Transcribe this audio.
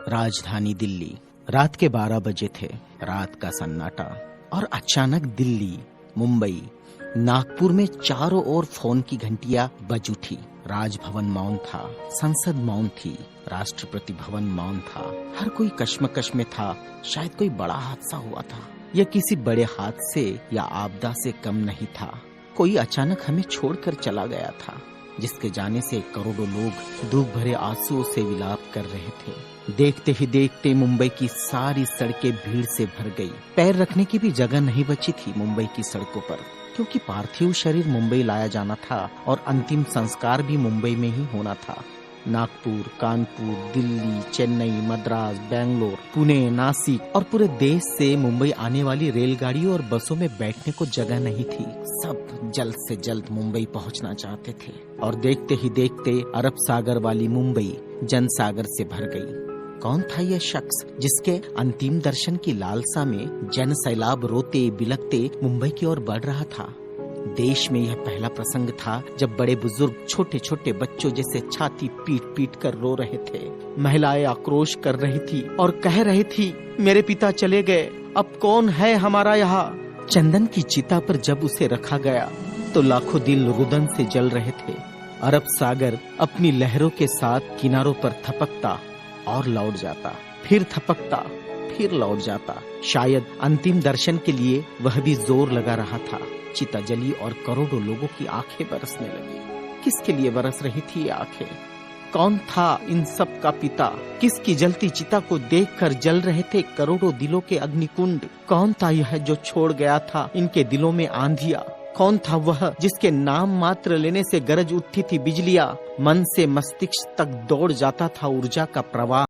राजधानी दिल्ली। रात के 12 बजे थे। रात का सन्नाटा और अचानक दिल्ली, मुंबई, नागपुर में चारों ओर फोन की घंटियां बज उठी। राजभवन मौन था, संसद मौन थी, राष्ट्रपति भवन मौन था। हर कोई कश्मकश में था। शायद कोई बड़ा हादसा हुआ था। यह किसी बड़े हादसे या आपदा से कम नहीं था। कोई अचानक हमें छोड़कर चला गया था, जिसके जाने से करोड़ों लोग दुख भरे आंसुओं से विलाप कर रहे थे। देखते ही देखते मुंबई की सारी सड़कें भीड़ से भर गई। पैर रखने की भी जगह नहीं बची थी मुंबई की सड़कों पर, क्योंकि पार्थिव शरीर मुंबई लाया जाना था और अंतिम संस्कार भी मुंबई में ही होना था। नागपुर, कानपुर, दिल्ली, चेन्नई, मद्रास, बेंगलोर, पुणे, नासिक और पूरे देश से मुंबई आने वाली रेलगाड़ियों और बसों में बैठने को जगह नहीं थी। सब जल्द से जल्द मुंबई पहुंचना चाहते थे और देखते ही देखते अरब सागर वाली मुंबई जनसागर से भर गई। कौन था यह शख्स जिसके अंतिम दर्शन की लालसा में जन सैलाब रोते बिलखते मुंबई की ओर बढ़ रहा था? देश में यह पहला प्रसंग था जब बड़े बुजुर्ग छोटे छोटे बच्चों जैसे छाती पीट पीट कर रो रहे थे। महिलाएं आक्रोश कर रही थी और कह रही थी, मेरे पिता चले गए, अब कौन है हमारा यहाँ। चंदन की चिता पर जब उसे रखा गया तो लाखों दिल रुदन से जल रहे थे। अरब सागर अपनी लहरों के साथ किनारों पर थपकता और लौट जाता, फिर थपकता, फिर लौट जाता। शायद अंतिम दर्शन के लिए वह भी जोर लगा रहा था। चिता जली और करोड़ों लोगों की आंखें बरसने लगी। किसके लिए बरस रही थी ये आंखें? कौन था इन सब का पिता? किसकी जलती चिता को देखकर जल रहे थे करोड़ों दिलों के अग्निकुंड? कौन था यह जो छोड़ गया था इनके दिलों में आंधिया? कौन था वह जिसके नाम मात्र लेने से गरज उठती थी बिजलियां? मन से मस्तिष्क तक दौड़ जाता था ऊर्जा का प्रवाह।